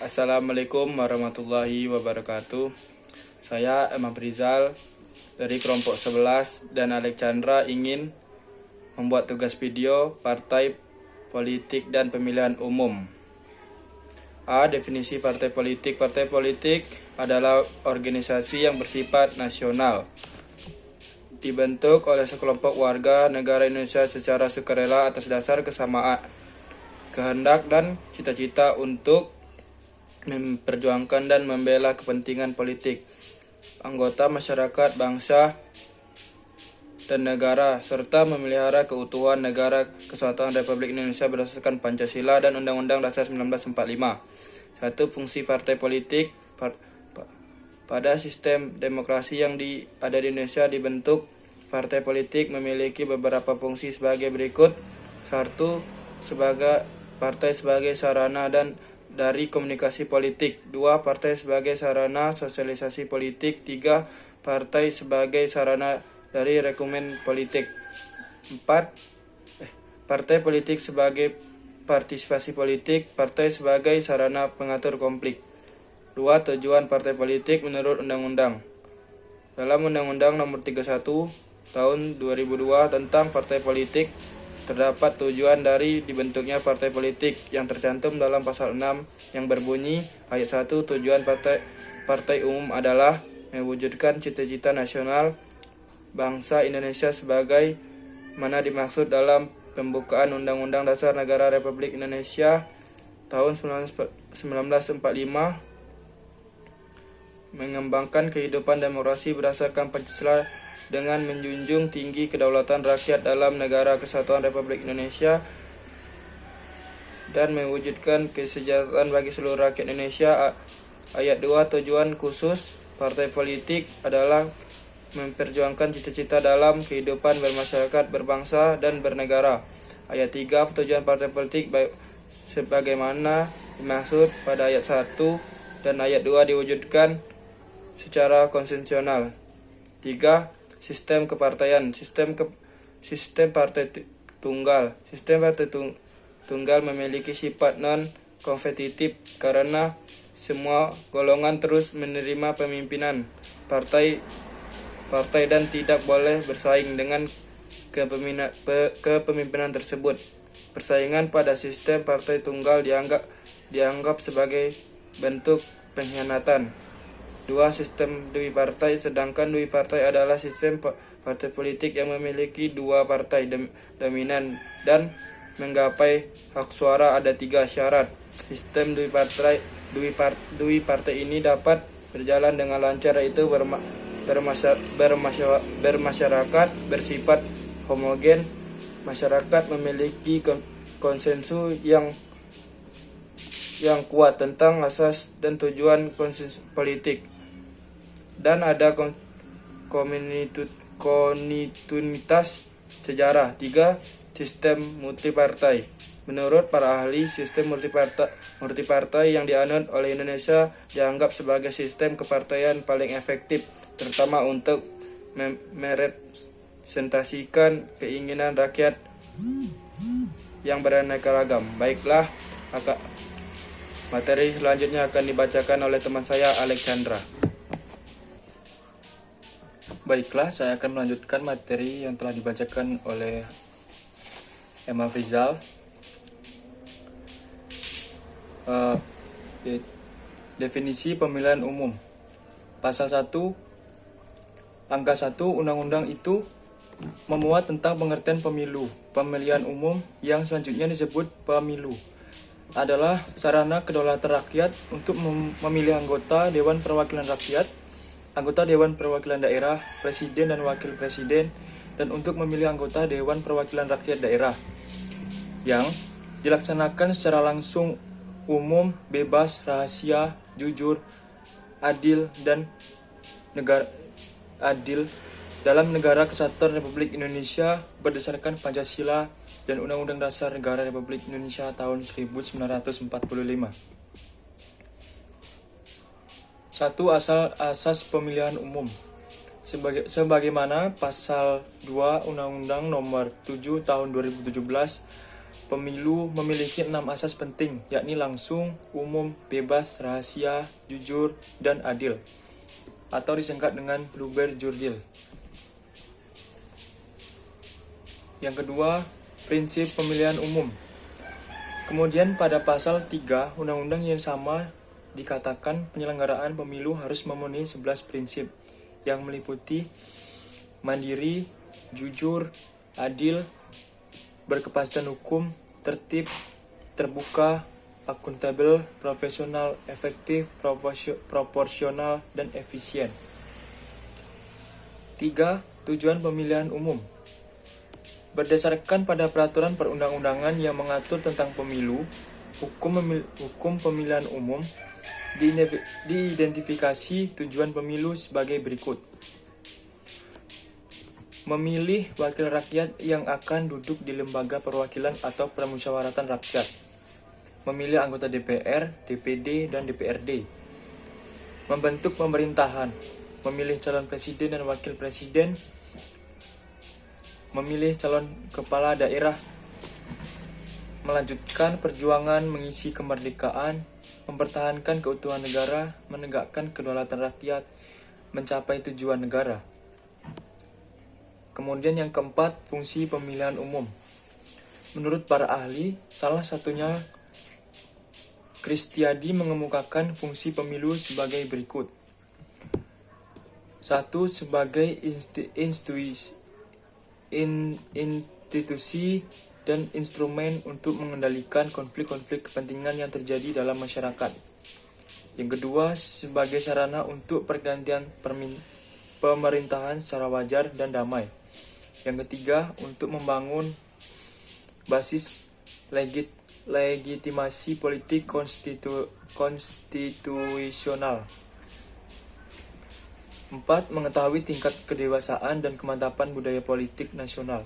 Assalamualaikum warahmatullahi wabarakatuh. Saya Emam Rizal dari kelompok 11 dan Alexandra ingin membuat tugas video partai politik dan pemilihan umum. A. Definisi partai politik. Partai politik adalah organisasi yang bersifat nasional, dibentuk oleh sekelompok warga negara Indonesia secara sukarela atas dasar kesamaan kehendak dan cita-cita untuk memperjuangkan dan membela kepentingan politik anggota masyarakat, bangsa, dan negara, serta memelihara keutuhan negara kesatuan Republik Indonesia berdasarkan Pancasila dan Undang-Undang Dasar 1945. Satu, fungsi partai politik. Pada sistem demokrasi yang ada di Indonesia, dibentuk partai politik memiliki beberapa fungsi sebagai berikut. 1. Partai sebagai sarana dari komunikasi politik. 2. Partai sebagai sarana sosialisasi politik. 3. Partai sebagai sarana dari rekrutmen politik. 4. Partai politik sebagai partisipasi politik. Partai sebagai sarana pengatur konflik. 2. Tujuan partai politik menurut Undang-Undang. Dalam Undang-Undang Nomor 31 Tahun 2002 tentang Partai Politik, terdapat tujuan dari dibentuknya partai politik yang tercantum dalam pasal 6 yang berbunyi ayat 1, tujuan partai umum adalah mewujudkan cita-cita nasional bangsa Indonesia sebagai mana dimaksud dalam pembukaan Undang-Undang Dasar Negara Republik Indonesia tahun 1945, mengembangkan kehidupan demokrasi berdasarkan Pancasila dengan menjunjung tinggi kedaulatan rakyat dalam negara kesatuan Republik Indonesia dan mewujudkan kesejahteraan bagi seluruh rakyat Indonesia. Ayat 2, tujuan khusus partai politik adalah memperjuangkan cita-cita dalam kehidupan bermasyarakat, berbangsa, dan bernegara. Ayat 3, tujuan partai politik sebagaimana dimaksud pada ayat 1 dan ayat 2 diwujudkan secara konstitusional. 3. Sistem kepartaian. Sistem partai tunggal. Sistem partai tunggal memiliki sifat non-kompetitif karena semua golongan terus menerima pemimpinan partai dan tidak boleh bersaing dengan kepemimpinan tersebut. Persaingan pada sistem partai tunggal dianggap sebagai bentuk pengkhianatan. 2. Sistem dui partai. Sedangkan dui partai adalah sistem partai politik yang memiliki dua partai dominan dan menggapai hak suara. Ada 3 syarat. Sistem dui partai ini dapat berjalan dengan lancar, yaitu bermasyarakat, bersifat homogen, masyarakat memiliki konsensus yang kuat tentang asas dan tujuan konsensus politik, dan ada kontinuitas sejarah. 3. Sistem multipartai. Menurut para ahli, sistem multipartai yang dianut oleh Indonesia dianggap sebagai sistem kepartaian paling efektif, terutama untuk merepresentasikan keinginan rakyat yang beraneka ragam. Baiklah, materi selanjutnya akan dibacakan oleh teman saya, Alexandra. Baiklah, saya akan melanjutkan materi yang telah dibacakan oleh Emam Rizal. Definisi pemilihan umum. Pasal 1 Angka 1 Undang-Undang itu memuat tentang pengertian pemilu. Pemilihan umum yang selanjutnya disebut pemilu adalah sarana kedaulatan rakyat untuk memilih anggota Dewan Perwakilan Rakyat, anggota Dewan Perwakilan Daerah, Presiden dan Wakil Presiden, dan untuk memilih anggota Dewan Perwakilan Rakyat Daerah yang dilaksanakan secara langsung, umum, bebas, rahasia, jujur, adil, dan dalam negara kesatuan Republik Indonesia berdasarkan Pancasila dan Undang-Undang Dasar Negara Republik Indonesia tahun 1945. 1. Asas pemilihan umum. Sebagaimana pasal 2 Undang-Undang Nomor 7 Tahun 2017, Pemilu memiliki 6 asas penting, yakni langsung, umum, bebas, rahasia, jujur, dan adil, atau disingkat dengan Blueber-Jurdil. Yang kedua, prinsip pemilihan umum. Kemudian pada pasal 3 Undang-Undang yang sama dikatakan penyelenggaraan pemilu harus memenuhi 11 prinsip yang meliputi mandiri, jujur, adil, berkepastian hukum, tertib, terbuka, akuntabel, profesional, efektif, proporsional, dan efisien. 3. Tujuan pemilihan umum. Berdasarkan pada peraturan perundang-undangan yang mengatur tentang pemilu, hukum pemilihan umum diidentifikasi tujuan pemilu sebagai berikut. Memilih wakil rakyat yang akan duduk di lembaga perwakilan atau permusyawaratan rakyat. Memilih anggota DPR, DPD, dan DPRD. Membentuk pemerintahan. Memilih calon presiden dan wakil presiden. Memilih calon kepala daerah. Melanjutkan perjuangan mengisi kemerdekaan. Mempertahankan keutuhan negara. Menegakkan kedaulatan rakyat. Mencapai tujuan negara. Kemudian yang keempat, fungsi pemilihan umum. Menurut para ahli, salah satunya Kristiadi mengemukakan fungsi pemilu sebagai berikut. 1. Sebagai institusi dan instrumen untuk mengendalikan konflik-konflik kepentingan yang terjadi dalam masyarakat. Yang kedua, sebagai sarana untuk pergantian pemerintahan secara wajar dan damai. Yang ketiga, untuk membangun basis legitimasi politik konstitusional. 4. Mengetahui tingkat kedewasaan dan kemantapan budaya politik nasional.